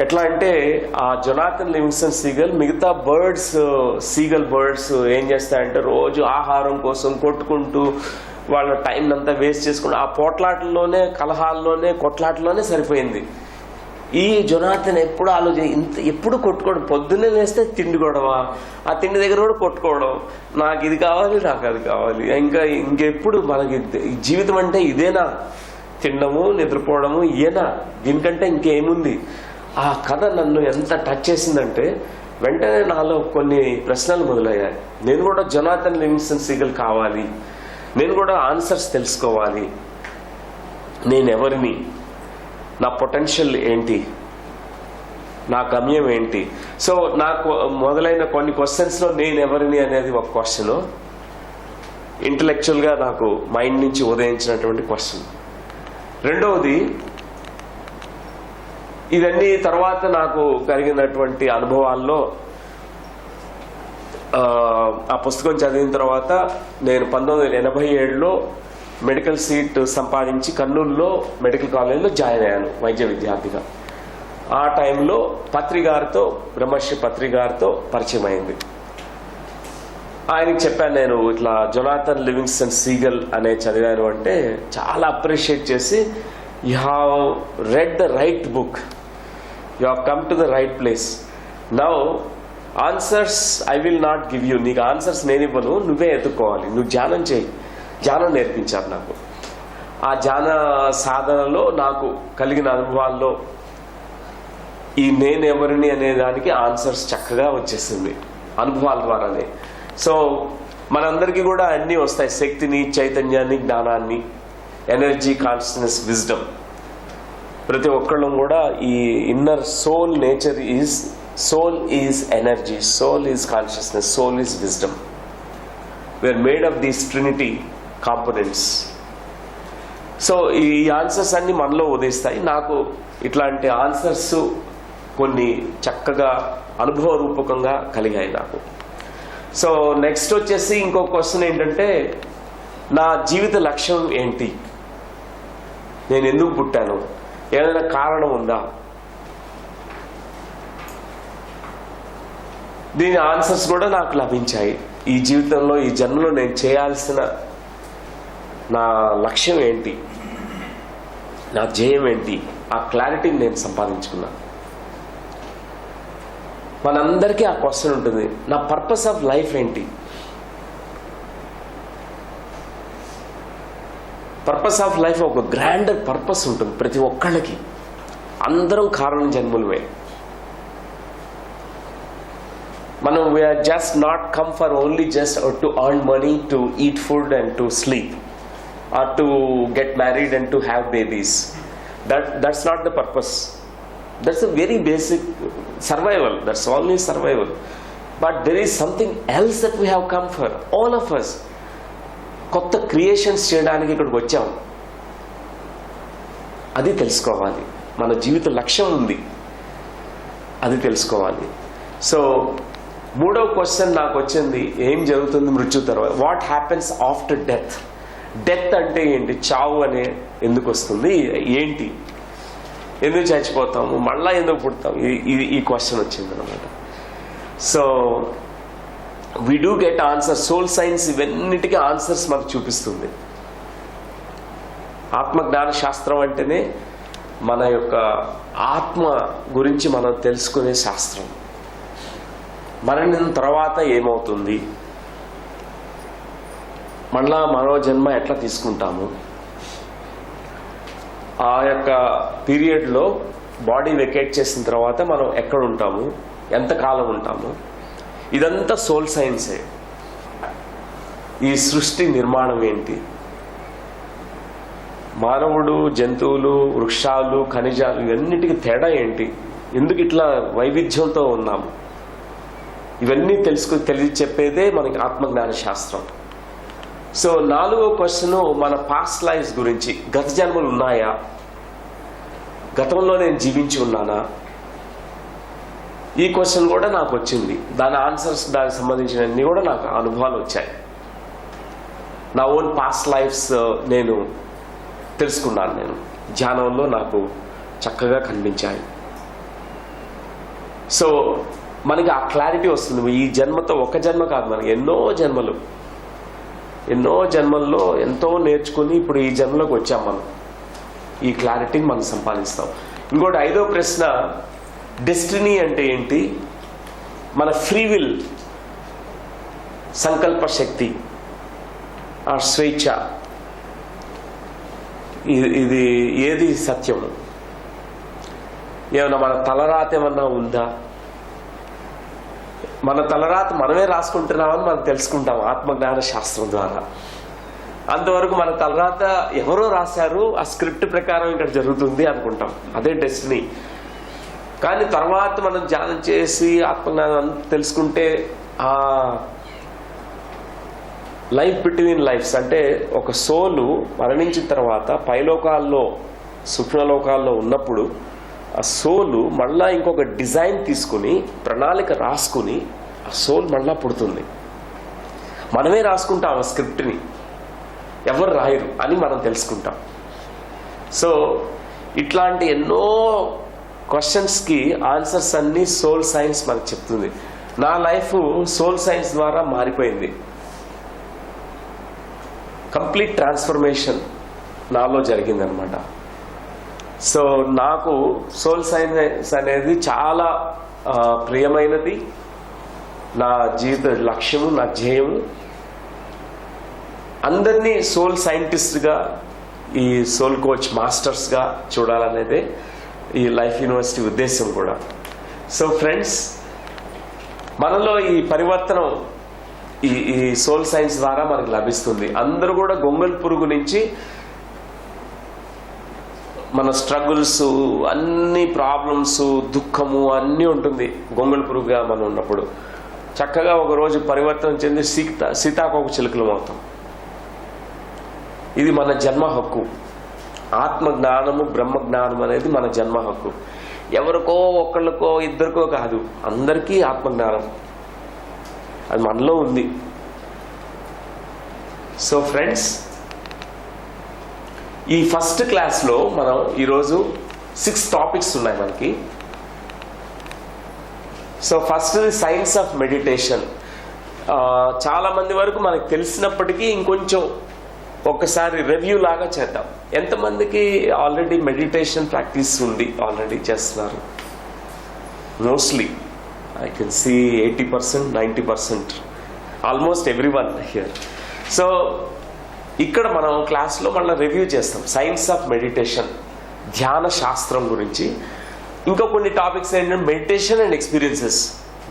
S1: ఎట్లా అంటే, ఆ జొనాథన్ లివింగ్స్టన్ సీగల్ మిగతా సీగల్ బర్డ్స్ ఏం చేస్తాయంటే, రోజు ఆహారం కోసం కొట్టుకుంటూ వాళ్ళ టైం అంతా వేస్ట్ చేసుకుంటూ ఆ పోట్లాటల్లోనే, కలహాల్లోనే, కొట్లాటలోనే సరిపోయింది. ఈ జొనాథన్ ఎప్పుడు ఎప్పుడు కొట్టుకోవడం, పొద్దున్నే లేస్తే తిండి గొడవ, ఆ తిండి దగ్గర కూడా కొట్టుకోవడం, నాకు ఇది కావాలి, నాకు అది కావాలి, ఇంకెప్పుడు మనకి జీవితం అంటే ఇదేనా, తినడము నిద్రపోవడము ఇయేనా, దీనికంటే ఇంకేముంది. ఆ కథ నన్ను ఎంత టచ్ చేసిందంటే, వెంటనే నాలో కొన్ని ప్రశ్నలు మొదలయ్యాయి. నేను కూడా జొనాథన్ లివింగ్స్టన్ సీగల్ కావాలి, నేను కూడా ఆన్సర్స్ తెలుసుకోవాలి, నేను ఎవరిని, నా పొటెన్షియల్ ఏంటి, నా గమ్యం ఏంటి. సో నాకు మొదలైన కొన్ని క్వశ్చన్స్లో నేను ఎవరిని అనేది ఒక క్వశ్చన్, ఇంటలెక్చువల్గా నాకు మైండ్ నుంచి ఉదయించినటువంటి క్వశ్చన్. రెండవది, ఇవన్నీ తర్వాత నాకు కలిగినటువంటి అనుభవాల్లో, ఆ పుస్తకం చదివిన తర్వాత నేను 1987లో మెడికల్ సీట్ సంపాదించి కర్నూలులో మెడికల్ కాలేజ్లో జాయిన్ అయ్యాను వైద్య విద్యార్థిగా. ఆ టైంలో బ్రహ్మశ్రీ పత్రి గారితో పరిచయం అయింది. ఆయనకి చెప్పాను, నేను ఇట్లా జొనాథన్ లివింగ్స్టన్ సీగల్ అనే చదివాను అంటే చాలా అప్రిషియేట్ చేసి, you have read the right book, you have come to the right place. Now answers I will not give you. నీకు ఆన్సర్స్ నేను ఇవ్వను, నువ్వే ఎత్తుకోవాలి. నువ్వు ధ్యానం చేయి. ధ్యానం నేర్పించారు నాకు. ఆ ధ్యాన సాధనలో నాకు కలిగిన అనుభవాల్లో ఈ నేనెవరిని అనే దానికి ఆన్సర్స్ చక్కగా వచ్చేసింది అనుభవాల ద్వారానే. సో మనందరికీ కూడా అన్నీ వస్తాయి, శక్తిని, చైతన్యాన్ని, జ్ఞానాన్ని, ఎనర్జీ, కాన్షియస్నెస్, విజ్డమ్. ప్రతి ఒక్కళ్ళం కూడా ఈ inner soul nature is, soul is energy, soul is consciousness, soul is wisdom. We are made of these trinity components. So ఈ ఆన్సర్స్ అన్ని మనలో ఉదయిస్తాయి. నాకు ఇట్లాంటి ఆన్సర్స్ కొన్ని చక్కగా అనుభవ రూపకంగా కలిగాయి నాకు. సో నెక్స్ట్ వచ్చేసి ఇంకో క్వశ్చన్ ఏంటంటే, నా జీవిత లక్ష్యం ఏంటి, నేను ఎందుకు పుట్టాను, ఏదైనా కారణం ఉందా? దీని ఆన్సర్స్ కూడా నాకు లభించాయి. ఈ జీవితంలో, ఈ జన్మలో నేను చేయాల్సిన నా లక్ష్యం ఏంటి, నా ధ్యేయం ఏంటి, ఆ క్లారిటీని నేను సంపాదించుకున్నాను. మనందరికీ ఆ క్వశ్చన్ ఉంటుంది, నా పర్పస్ ఆఫ్ లైఫ్ ఏంటి. పర్పస్ ఆఫ్ లైఫ్ ఒక గ్రాండర్ పర్పస్ ఉంటుంది ప్రతి ఒక్కళ్ళకి. అందరం కారణ జన్ములమే. మనం we are just not come for only just to earn money, to eat food and to sleep, or to get married and to have babies. That's not the purpose. That's a very basic survival. That's only survival. But there is something else that we have come for, all of us. కొత్త creations చేయడానికి ఇక్కడికి వచ్చాం. అది తెలుసుకోవాలి. మన జీవిత లక్ష్యం ఉంది, అది తెలుసుకోవాలి. సో మూడవ క్వశ్చన్ నాకు వచ్చింది, ఏం జరుగుతుంది మృత్యు తర్వాత, what happens after death. Death అంటే ఏంటి, చావు అనే ఎందుకు వస్తుంది, ఏంటి, ఎందుకు చచ్చిపోతాము, మళ్ళా ఎందుకు పుడతాం, ఈ క్వశ్చన్ వచ్చింది అనమాట. So we do get answer. Soul science ఇవన్నిటికీ ఆన్సర్స్ మనకు చూపిస్తుంది. ఆత్మజ్ఞాన శాస్త్రం అంటేనే మన యొక్క ఆత్మ గురించి మనం తెలుసుకునే శాస్త్రం. మరణం తర్వాత ఏమవుతుంది, మళ్ళా మరో జన్మ ఎట్లా తీసుకుంటాము, ఆ యొక్క పీరియడ్లో బాడీ వెకేట్ చేసిన తర్వాత మనం ఎక్కడ ఉంటాము, ఎంతకాలం ఉంటాము, ఇదంతా సోల్ సైన్సే. ఈ సృష్టి నిర్మాణం ఏంటి, మానవుడు, జంతువులు, వృక్షాలు, ఖనిజాలు ఇవన్నిటికీ తేడా ఏంటి, ఎందుకు ఇట్లా వైవిధ్యంతో ఉన్నాము, ఇవన్నీ తెలియచెప్పేదే మనకి ఆత్మజ్ఞాన శాస్త్రం. సో నాలుగో క్వశ్చన్ మన పాస్ట్ లైఫ్స్ గురించి. గత జన్మలు ఉన్నాయా, గతంలో నేను జీవించి ఉన్నానా, ఈ క్వశ్చన్ కూడా నాకు వచ్చింది. దాని ఆన్సర్స్, దానికి సంబంధించినవన్నీ కూడా నాకు అనుభవాలు వచ్చాయి. నా ఓన్ పాస్ట్ లైఫ్స్ నేను తెలుసుకున్నాను. నేను ధ్యానంలో నాకు చక్కగా కనిపించాయి. సో మనకి ఆ క్లారిటీ వస్తుంది. ఈ జన్మతో ఒక జన్మ కాదు, మనకి ఎన్నో జన్మల్లో ఎంతో నేర్చుకుని ఇప్పుడు ఈ జన్మలోకి వచ్చాం. మనం ఈ క్లారిటీని మనం సంపాదిస్తాం. ఇంకోటి ఐదో ప్రశ్న, డెస్టినీ అంటే ఏంటి, మన ఫ్రీ విల్, సంకల్ప శక్తి, ఆ స్వేచ్ఛ, ఇది ఏది సత్యము, ఏమన్నా మన తలరాత ఏమన్నా ఉందా, మన తలరాత మనమే రాసుకుంటున్నామని మనం తెలుసుకుంటాం ఆత్మజ్ఞాన శాస్త్రం ద్వారా. అంతవరకు మన తలరాత ఎవరో రాశారు, ఆ స్క్రిప్ట్ ప్రకారం ఇక్కడ జరుగుతుంది అనుకుంటాం, అదే డెస్టినీ. కానీ తర్వాత మనం ధ్యానం చేసి ఆత్మజ్ఞానం తెలుసుకుంటే ఆ లైఫ్ బిట్వీన్ లైఫ్స్, అంటే ఒక సోలు మరణించిన తర్వాత పైలోకాల్లో, సూక్ష్మలోకాల్లో ఉన్నప్పుడు ఆ సోలు మళ్ళా ఇంకొక డిజైన్ తీసుకుని, ప్రణాళిక రాసుకుని ఆ సోల్ మళ్ళా పుడుతుంది. మనమే రాసుకుంటాం ఆ స్క్రిప్ట్ని, ఎవరు రాయరు అని మనం తెలుసుకుంటాం. సో ఇట్లాంటి ఎన్నో క్వశ్చన్స్కి ఆన్సర్స్ అన్ని సోల్ సైన్స్ మనకు చెప్తుంది. నా లైఫ్ సోల్ సైన్స్ ద్వారా మారిపోయింది. కంప్లీట్ ట్రాన్స్ఫర్మేషన్ నాలో జరిగిందనమాట. సో నాకు సోల్ సైన్స్ అనేది చాలా ప్రియమైనది, నా జీవిత లక్ష్యము, నా ధ్యేయము. అందరినీ సోల్ సైంటిస్ట్గా, ఈ సోల్ కోచ్ మాస్టర్స్గా చూడాలనేదే ఈ లైఫ్ యూనివర్సిటీ ఉద్దేశం కూడా. సో ఫ్రెండ్స్, మనలో ఈ పరివర్తనం ఈ సోల్ సైన్స్ ద్వారా మనకు లభిస్తుంది. అందరూ కూడా గొంగళి పురుగు నుంచి మన స్ట్రగుల్స్, అన్ని ప్రాబ్లమ్స్, దుఃఖము అన్నీ ఉంటుంది గొంగళి పురుగుగా మనం ఉన్నప్పుడు. చక్కగా ఒకరోజు పరివర్తన చెంది సీతాకోక చిలుకలం అవుతాం. ఇది మన జన్మ హక్కు. ఆత్మ జ్ఞానము, బ్రహ్మ జ్ఞానం అనేది మన జన్మ హక్కు. ఎవరికో ఒకళ్ళకో ఇద్దరికో కాదు, అందరికీ ఆత్మజ్ఞానం అది మనలో ఉంది. సో ఫ్రెండ్స్, ఈ ఫస్ట్ క్లాస్లో మనం ఈరోజు 6 టాపిక్స్ ఉన్నాయి మనకి. So first science of meditation. చాలా మంది వరకు మనకు తెలిసినప్పటికీ ఇంకొంచెం ఒక్కసారి రివ్యూ లాగా చేద్దాం. ఎంతమందికి ఆల్రెడీ మెడిటేషన్ ప్రాక్టీస్ ఉంది, ఆల్రెడీ చేస్తున్నారు? Mostly I can see 80%, 90%, almost every one here. So ఇక్కడ మనం క్లాస్లో మళ్ళీ రివ్యూ చేస్తాం సైన్స్ ఆఫ్ మెడిటేషన్, ధ్యాన శాస్త్రం గురించి. ఇంకా కొన్ని టాపిక్స్ ఏంటంటే మెడిటేషన్ అండ్ ఎక్స్పీరియన్సెస్,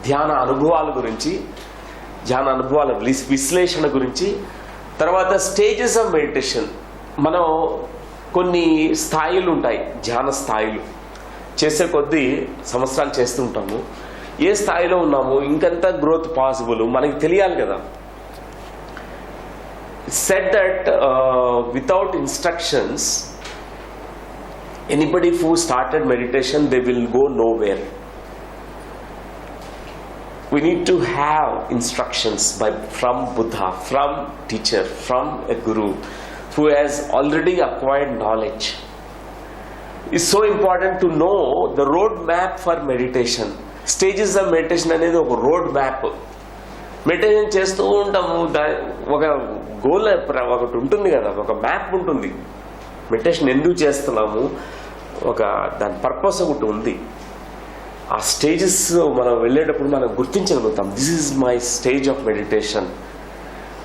S1: ధ్యాన అనుభవాల గురించి, ధ్యాన అనుభవాల విశ్లేషణ గురించి. తర్వాత స్టేజెస్ ఆఫ్ మెడిటేషన్. మనం కొన్ని స్థాయిలు ఉంటాయి, ధ్యాన స్థాయిలు. చేసే కొద్దీ సంవత్సరాలు చేస్తుంటాము. ఏ స్థాయిలో ఉన్నాము, ఇంకెంత గ్రోత్ పాసిబుల్ మనకి తెలియాలి కదా. said that without instructions, anybody who started meditation, they will go nowhere. We need to have instructions from Buddha, from teacher, from a guru who has already acquired knowledge. It's so important to know the road map for meditation. Stages of meditation అనేది ఒక road map. Meditation చేస్తూ ఉంటాము, ఒక goal ఒకటి ఉంటుంది కదా, ఒక map ఉంటుంది. మెడిటేషన్ ఎందుకు చేస్తున్నాము, ఒక దాని పర్పస్ ఒకటి ఉంది. ఆ స్టేజెస్ మనం వెళ్ళేటప్పుడు మనం గుర్తించగలుగుతాం, this is my stage of meditation.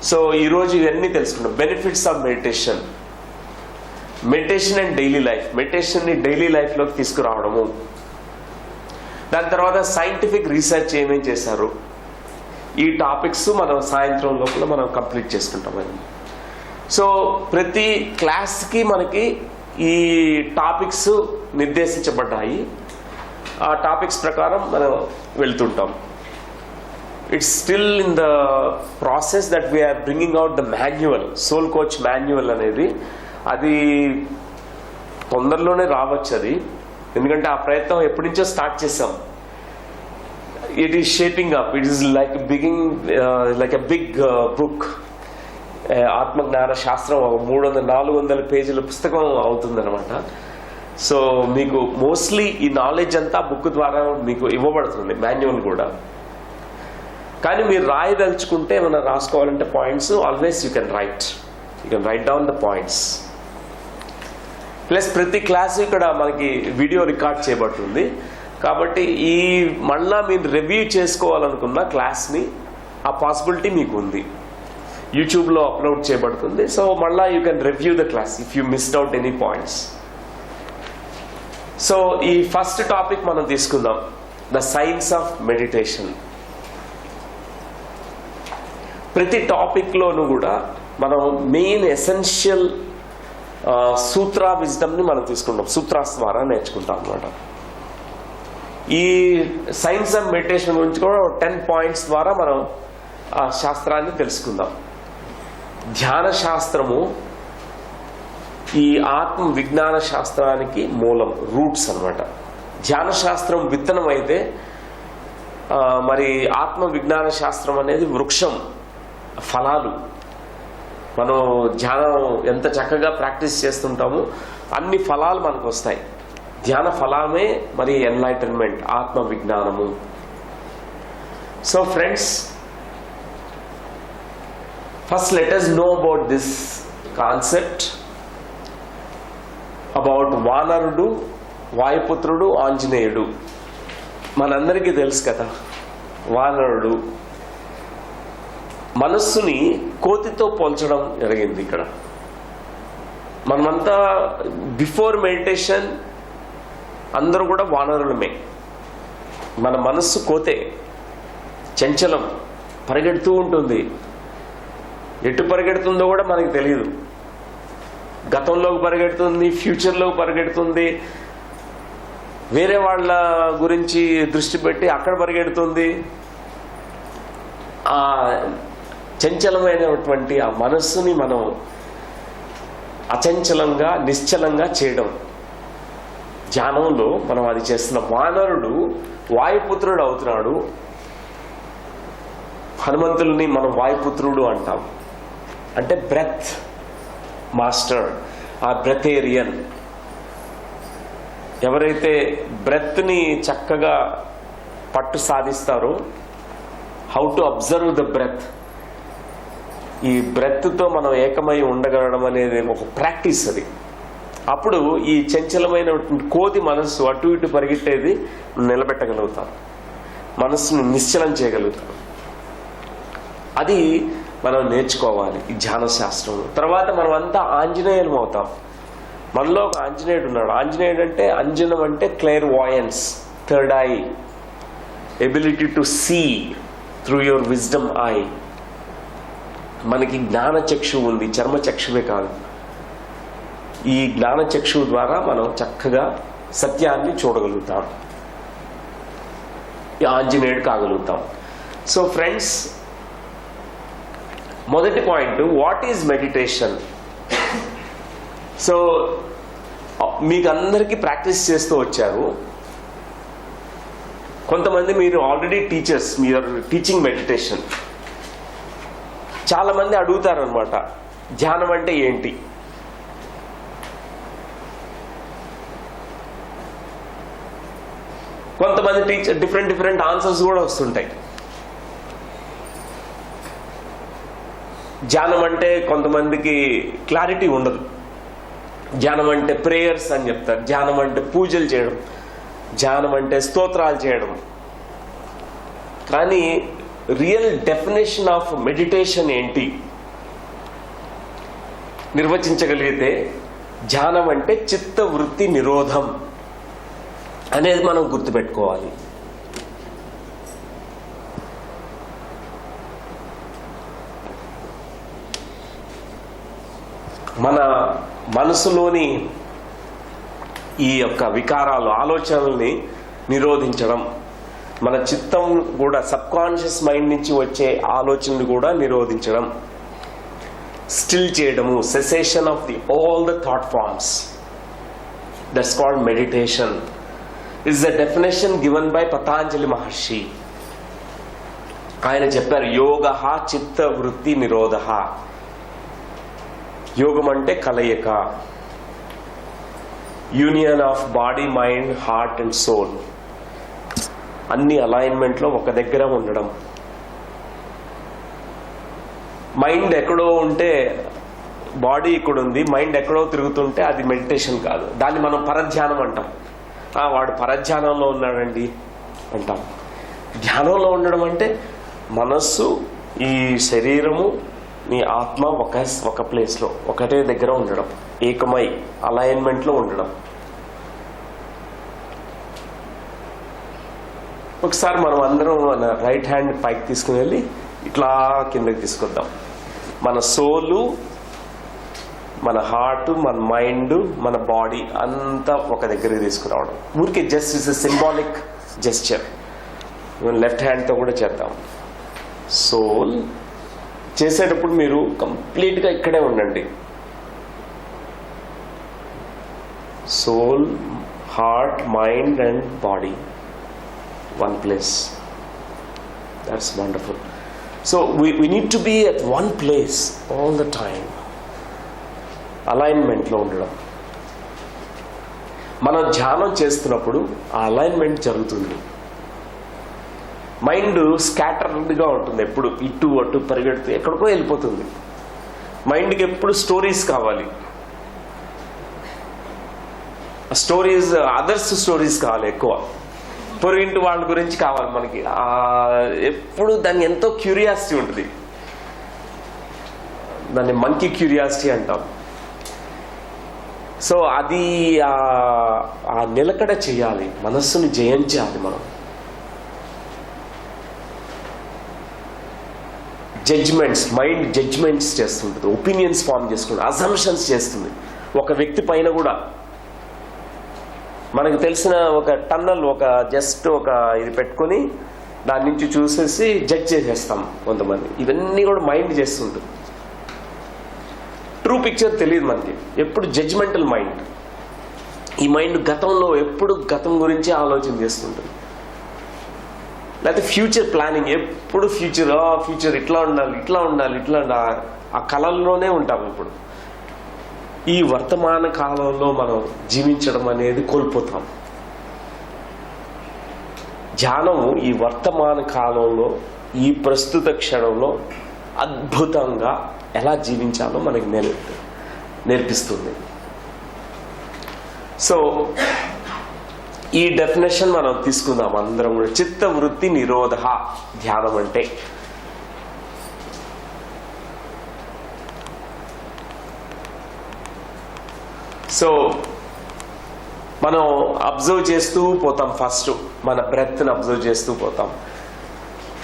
S1: So ఈరోజు ఇవన్నీ తెలుసుకున్నాం. Benefits of meditation, meditation and daily life, మెడిటేషన్ని డైలీ లైఫ్లోకి తీసుకురావడము. దాని తర్వాత సైంటిఫిక్ రీసెర్చ్ ఏమేం చేశారు, ఈ టాపిక్స్ మనం సాయంత్రం లోపల మనం కంప్లీట్ చేసుకుంటాం. సో ప్రతి క్లాస్కి మనకి ఈ టాపిక్స్ నిర్దేశించబడ్డాయి. ఆ టాపిక్స్ ప్రకారం మనం వెళ్తుంటాం. It's still in the process that we are bringing out the manual, soul coach manual అనేది. అది తొందరలోనే రావచ్చు అది, ఎందుకంటే ఆ ప్రయత్నం ఎప్పటి నుంచో స్టార్ట్ చేసాం. It is shaping up. It is like a big book. ఆత్మజ్ఞాన శాస్త్రం 300-400 పేజీల పుస్తకం అవుతుందన్నమాట. సో మీకు మోస్ట్లీ ఈ నాలెడ్జ్ అంతా బుక్ ద్వారా మీకు ఇవ్వబడుతుంది, మాన్యువల్ కూడా. కానీ మీరు రాయదలుచుకుంటే మనం రాసుకోవాలంటే points, always you can write down the points. Plus ప్రతి క్లాస్ ఇక్కడ మనకి వీడియో రికార్డ్ చేయబడుతుంది. కాబట్టి ఈ మళ్ళా మీరు రివ్యూ చేసుకోవాలనుకున్న క్లాస్ని ఆ పాసిబిలిటీ మీకు ఉంది. యూట్యూబ్లో అప్లోడ్ చేయబడుతుంది. సో మళ్ళా you can review the class if you missed out any points. So ఈ ఫస్ట్ టాపిక్ మనం తీసుకుందాం, ద సైన్స్ ఆఫ్ మెడిటేషన్. ప్రతి టాపిక్లోనూ కూడా మనం మెయిన్ ఎసెన్షియల్ సూత్ర విజ్డమ్ని మనం తీసుకుంటాం, సూత్రాస్ ద్వారా నేర్చుకుంటాం అన్నమాట. ఈ సైన్స్ ఆఫ్ మెడిటేషన్ గురించి కూడా 10 పాయింట్స్ ద్వారా మనం ఆ శాస్త్రాన్ని తెలుసుకుందాం. ధ్యాన శాస్త్రము ఈ ఆత్మ విజ్ఞాన శాస్త్రానికి మూలం, రూట్స్ అన్నమాట. ధ్యాన శాస్త్రం విత్తనం అయితే మరి ఆత్మ విజ్ఞాన శాస్త్రం అనేది వృక్షం, ఫలాలు. మనం ధ్యానం ఎంత చక్కగా ప్రాక్టీస్ చేస్తుంటామో అన్ని ఫలాలు మనకు వస్తాయి. ధ్యాన ఫలమే మరి ఎన్లైటన్మెంట్, ఆత్మ విజ్ఞానము. So friends, first let us know about this concept. About వానరుడు, వాయుపుత్రుడు, ఆంజనేయుడు. మనందరికీ తెలుసు కదా, వానరుడు మనస్సుని కోతితో పోల్చడం జరిగింది ఇక్కడ. మనమంతా బిఫోర్ మెడిటేషన్ అందరూ కూడా వానరులమే. మన మనస్సు కోతే, చంచలం, పరిగెడుతూ ఉంటుంది. ఎటు పరిగెడుతుందో కూడా మనకి తెలియదు. గతంలోకి పరిగెడుతుంది, ఫ్యూచర్లోకి పరిగెడుతుంది, వేరే వాళ్ళ గురించి దృష్టి పెట్టి అక్కడ పరిగెడుతుంది. ఆ చంచలమైనటువంటి ఆ మనస్సుని మనం అచంచలంగా, నిశ్చలంగా చేయడం ధ్యానంలో మనం అది చేస్తున్న. వానరుడు వాయుపుత్రుడు అవుతున్నాడు. హనుమంతుల్ని మనం వాయుపుత్రుడు అంటాం. అంటే బ్రెత్ మాస్టర్, ఆ బ్రెథేరియన్. ఎవరైతే బ్రెత్ని చక్కగా పట్టు సాధిస్తారో, how to observe the breath, ఈ బ్రెత్తో మనం ఏకమై ఉండగలడం అనేది ఒక ప్రాక్టీస్ అది. అప్పుడు ఈ చంచలమైన కోతి మనస్సు అటు ఇటు పరిగెట్టేది నిలబెట్టగలుగుతాం, మనస్సుని నిశ్చలం చేయగలుగుతాం. అది మనం నేర్చుకోవాలి ఈ ధ్యాన శాస్త్రంలో. తర్వాత మనం అంతా ఆంజనేయులం అవుతాం. మనలో ఒక ఆంజనేయుడు ఉన్నాడు. ఆంజనేయుడు అంటే, అంజనం అంటే clairvoyance, third eye, ability to see through your wisdom eye. మనకి జ్ఞాన చక్షువు ఉంది, చర్మ చక్షువే కాదు. ఈ జ్ఞాన చక్షువు ద్వారా మనం చక్కగా సత్యాన్ని చూడగలుగుతాం, ఈ ఆంజనేయుడు కాగలుగుతాం. సో ఫ్రెండ్స్, మొదటి point, what is meditation? So మీకు అందరికీ ప్రాక్టీస్ చేస్తూ వచ్చారు. కొంతమంది మీరు ఆల్రెడీ టీచర్స్, మీరు టీచింగ్ మెడిటేషన్. చాలా మంది అడుగుతారనమాట, ధ్యానం అంటే ఏంటి? కొంతమంది టీచర్ డిఫరెంట్ ఆన్సర్స్ కూడా వస్తుంటాయి. ధ్యానం అంటే కొంతమందికి క్లారిటీ ఉండదు. ధ్యానం అంటే ప్రేయర్స్ అని చెప్తారు, ధ్యానం అంటే పూజలు చేయడం, ధ్యానం అంటే స్తోత్రాలు చేయడం. కానీ రియల్ డెఫినేషన్ ఆఫ్ మెడిటేషన్ ఏంటి నిర్వచించగలిగితే, ధ్యానం అంటే చిత్త వృత్తి నిరోధం అనేది మనం గుర్తుపెట్టుకోవాలి. మన మనసులోని ఈ యొక్క వికారాలు, ఆలోచనల్ని నిరోధించడం, మన చిత్తం కూడా సబ్కాన్షియస్ మైండ్ నుంచి వచ్చే ఆలోచనలు కూడా నిరోధించడం, స్టిల్ చేయడము, cessation of the all the thought forms. That's called meditation. It's the definition given by Patanjali Maharshi. ఆయన చెప్పారు, యోగః చిత్త వృత్తి నిరోధః. యోగం అంటే కలయిక, union of body, mind, heart and soul, అన్ని అలైన్మెంట్లో ఒక దగ్గర ఉండడం. మైండ్ ఎక్కడో ఉంటే బాడీ ఇక్కడ ఉంది, మైండ్ ఎక్కడో తిరుగుతుంటే అది మెడిటేషన్ కాదు. దాన్ని మనం పరధ్యానం అంటాం. వాడు పరధ్యానంలో ఉన్నాడండి అంటాం. ధ్యానంలో ఉండడం అంటే మనస్సు, ఈ శరీరము, నీ ఆత్మ ఒక ప్లేస్లో, ఒకటే దగ్గర ఉండడం, ఏకమై అలైన్మెంట్లో ఉండడం. ఒకసారి మనం అందరం మన రైట్ హ్యాండ్ పైకి తీసుకుని వెళ్ళి ఇట్లా కిందకి తీసుకొద్దాం. మన సోలు, మన హార్ట్, మన మైండ్, మన బాడీ అంతా ఒక దగ్గరికి తీసుకురావడం. ఊరికే just is a symbolic gesture. Left హ్యాండ్తో కూడా చేద్దాం. సోల్ చేసేటప్పుడు మీరు కంప్లీట్గా ఇక్కడే ఉండండి. Soul, heart, mind and body, one place. That's wonderful. So we need to be at one place all the time. Alignment లో ఉండడం. మనం ధ్యానం చేస్తున్నప్పుడు ఆ అలైన్మెంట్ జరుగుతుంది. మైండ్ స్కాటర్డ్గా ఉంటుంది, ఎప్పుడు ఇటు అటు పరిగెడుతూ ఎక్కడికో వెళ్ళిపోతుంది. మైండ్కి ఎప్పుడు స్టోరీస్ కావాలి. స్టోరీస్, అదర్స్ స్టోరీస్ కావాలి ఎక్కువ, పొరుగింటి వాళ్ళ గురించి కావాలి మనకి. ఎప్పుడు దాన్ని ఎంతో క్యూరియాసిటీ ఉంటుంది, దాన్ని మంకీ క్యూరియాసిటీ అంటాం. సో అది ఆ నిలకడ చేయాలి, మనస్సుని జయించాలి మనం. జడ్జ్మెంట్స్, మైండ్ జడ్జ్మెంట్స్ చేస్తుంటుంది, ఒపీనియన్స్ ఫామ్ చేసుకుంటుంది, అజంప్షన్స్ చేస్తుంది. ఒక వ్యక్తి పైన కూడా మనకు తెలిసిన ఒక టన్నల్, ఒక జస్ట్ ఒక ఇది పెట్టుకొని దాని నుంచి చూసేసి జడ్జ్ చేసేస్తాం కొంతమంది. ఇవన్నీ కూడా మైండ్ చేస్తుంటుంది. ట్రూ పిక్చర్ తెలియదు మనకి, ఎప్పుడు జడ్జ్మెంటల్ మైండ్. ఈ మైండ్ గతంలో ఎప్పుడు గతం గురించి ఆలోచన చేస్తుంటుంది, లేకపోతే ఫ్యూచర్ ప్లానింగ్, ఎప్పుడు ఫ్యూచర్ ఇట్లా ఉండాలి, ఇట్లా ఉండాలి, ఇట్లా ఉండాలి, ఆ కళల్లోనే ఉంటాం. ఇప్పుడు ఈ వర్తమాన కాలంలో మనం జీవించడం అనేది కోల్పోతాం. ధ్యానము ఈ వర్తమాన కాలంలో, ఈ ప్రస్తుత క్షణంలో అద్భుతంగా ఎలా జీవించాలో మనకి నేర్పిస్తుంది. సో ఈ డెఫినేషన్ మనం తీసుకుందాం అందరం కూడా. చిత్తవృత్తి నిరోధ ధ్యానం అంటే. సో మనం అబ్జర్వ్ చేస్తూ పోతాం. ఫస్ట్ మన బ్రెత్ని అబ్జర్వ్ చేస్తూ పోతాం.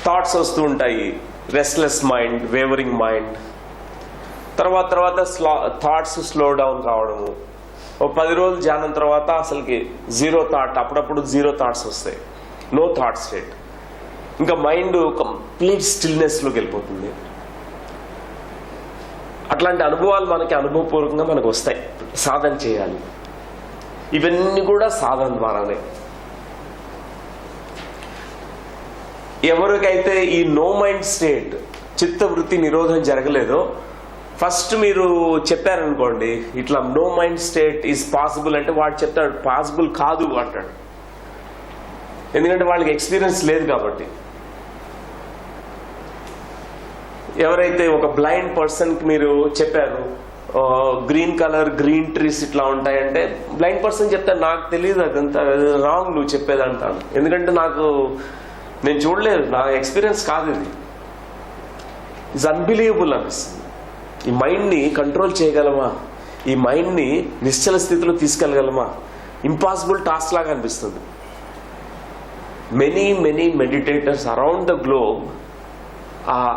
S1: థాట్స్ వస్తూ ఉంటాయి, రెస్ట్లెస్ మైండ్, వేవరింగ్ మైండ్. తర్వాత థాట్స్ స్లో డౌన్ కావడము. ఓ 10 రోజులు ధ్యానం తర్వాత అసలుకి జీరో థాట్, అప్పుడప్పుడు జీరో థాట్స్ వస్తాయి, నో థాట్ స్టేట్. ఇంకా మైండ్ కంప్లీట్ స్టిల్నెస్లోకి వెళ్ళిపోతుంది. అట్లాంటి అనుభవాలు మనకి అనుభవపూర్వకంగా మనకు వస్తాయి. సాధన చేయాలి. ఇవన్నీ కూడా సాధన ద్వారానే. ఎవరికైతే ఈ నో మైండ్ స్టేట్, చిత్తవృత్తి నిరోధం జరగలేదో, ఫస్ట్ మీరు చెప్పారనుకోండి ఇట్లా no mind state is possible అంటే, వాడు చెప్తాడు పాసిబుల్ కాదు అంటాడు. ఎందుకంటే వాళ్ళకి ఎక్స్పీరియన్స్ లేదు కాబట్టి. ఎవరైతే ఒక బ్లైండ్ పర్సన్కి మీరు చెప్పారు గ్రీన్ కలర్, గ్రీన్ ట్రీస్ ఇట్లా ఉంటాయంటే, బ్లైండ్ పర్సన్ చెప్తాను నాకు తెలియదు, అదంతా రాంగ్ నువ్వు చెప్పేది అంటాను. ఎందుకంటే నేను చూడలేదు, నా ఎక్స్పీరియన్స్ కాదు, ఇది ఇట్స్ అన్బిలీవబుల్ అనిపిస్తుంది. ఈ మైండ్ని కంట్రోల్ చేయగలమా? ఈ మైండ్ని నిశ్చల స్థితిలో తీసుకెళ్ళగలమా? ఇంపాసిబుల్ టాస్క్ లాగా అనిపిస్తుంది. Many meditators around the globe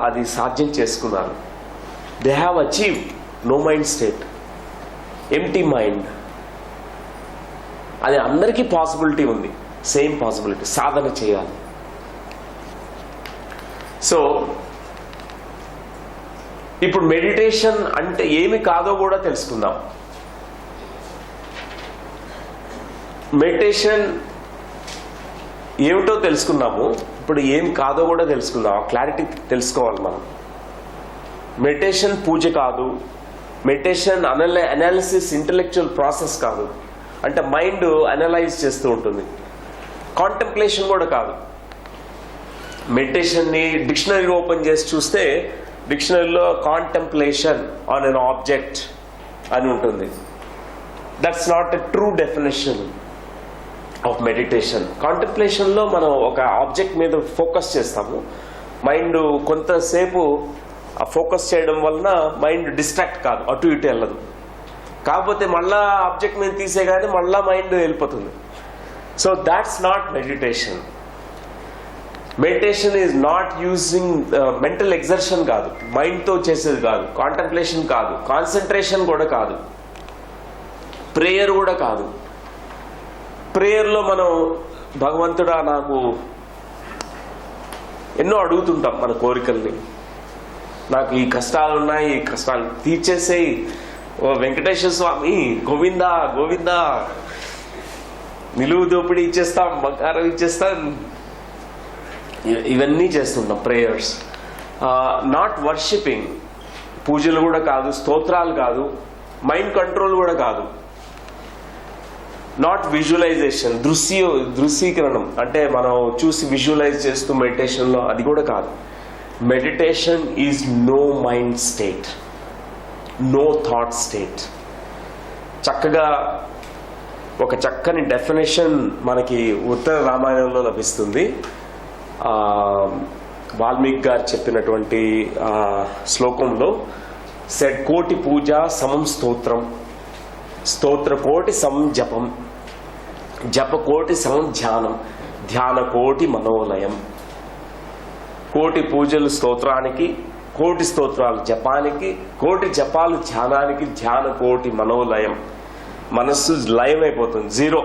S1: అది సాధ్యం చేసుకున్నారు. They have achieve no mind state, empty mind. అది అందరికీ పాసిబిలిటీ ఉంది, సేమ్ పాసిబిలిటీ. సాధన చేయాలి. సో ఇప్పుడు మెడిటేషన్ అంటే ఏమి కాదో కూడా తెలుసుకుందాం. మెడిటేషన్ ఏమిటో తెలుసుకున్నాము, ఇప్పుడు ఏం కాదో కూడా తెలుసుకుందాం. క్లారిటీ తెలుసుకోవాలి మనం. మెడిటేషన్ పూజ కాదు, మెడిటేషన్ అనాలిసిస్, ఇంటెలెక్చువల్ ప్రాసెస్ కాదు. అంటే మైండ్ అనలైజ్ చేస్తూ ఉంటుంది. కాంటెంప్లేషన్ కూడా కాదు. మెడిటేషన్ని డిక్షనరీ ఓపెన్ చేసి చూస్తే డిక్షనరీలో కాంటెంప్లేషన్ ఆన్ ఎన్ ఆబ్జెక్ట్ అని ఉంటుంది. That's not a true definition of meditation. కాంటెంప్లేషన్లో మనం ఒక ఆబ్జెక్ట్ మీద ఫోకస్ చేస్తాము. మైండ్ కొంతసేపు ఆ ఫోకస్ చేయడం వలన మైండ్ డిస్ట్రాక్ట్ కాదు, అటు ఇటు వెళ్ళదు. కాకపోతే మళ్ళా ఆబ్జెక్ట్ మీద తీసే కానీ మళ్ళా మైండ్ వెళ్ళిపోతుంది. So that's not meditation. Meditation is not using mental exertion కాదు, మైండ్తో చేసేది కాదు, కాంటెంప్లేషన్ కాదు, కాన్సన్ట్రేషన్ కూడా కాదు, ప్రేయర్ కూడా కాదు. ప్రేయర్లో మనం భగవంతుడా నాకు ఎన్నో అడుగుతుంటాం మన కోరికల్ని. నాకు ఈ కష్టాలు ఉన్నాయి, ఈ కష్టాలు తీర్చేసేయి ఓ వెంకటేశ్వర స్వామి, గోవిందా గోవిందా, నిలువు దోపిడీ ఇచ్చేస్తాం, బంగారం ఇచ్చేస్తాం, ఇవన్నీ చేస్తుంటాం ప్రేయర్స్. నాట్ వర్షిపింగ్, పూజలు కూడా కాదు, స్తోత్రాలు కాదు, మైండ్ కంట్రోల్ కూడా కాదు. నాట్ విజువలైజేషన్, దృశ్యీకరణం అంటే మనం చూసి విజువలైజ్ చేస్తూ మెడిటేషన్లో, అది కూడా కాదు. Meditation is no mind state, no thought state. చక్కగా ఒక చక్కని డెఫినేషన్ మనకి ఉత్తర రామాయణంలో లభిస్తుంది. వాల్మీకి గారు చెప్పినటువంటి శ్లోకంలో సెడ్ కోటి పూజ సమం స్తోత్రం, స్తోత్ర కోటి సమం జపం, జప కోటి సమం ధ్యానం, ధ్యాన కోటి మనోలయం. కోటి పూజలు స్తోత్రానికి, కోటి స్తోత్రాలు జపానికి, కోటి జపాలు ధ్యానానికి, ధ్యాన కోటి మనోలయం. మనస్సు లయం అయిపోతుంది, zero.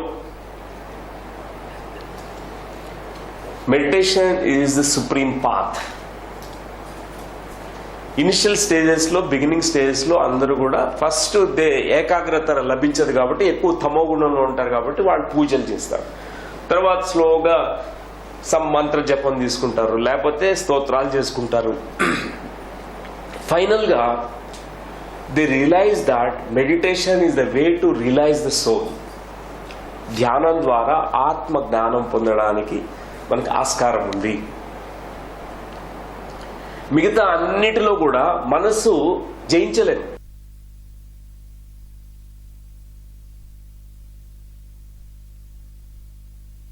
S1: Meditation is the supreme path. Initial స్టేజెస్లో, బిగినింగ్ స్టేజెస్లో అందరూ కూడా ఫస్ట్ ఏకాగ్రత లభించదు కాబట్టి ఎక్కువ తమో గుణంలో ఉంటారు కాబట్టి వాళ్ళు పూజలు చేస్తారు. తర్వాత స్లోగా సమ్ మంత్ర జపం తీసుకుంటారు, లేకపోతే స్తోత్రాలు చేసుకుంటారు. ఫైనల్గా they realize that meditation is the way to realize the soul. ధ్యానం ద్వారా ఆత్మ జ్ఞానం పొందడానికి మనకు ఆస్కారం ఉంది. మిగతా అన్నిటిలో కూడా మనసు జయించలేదు.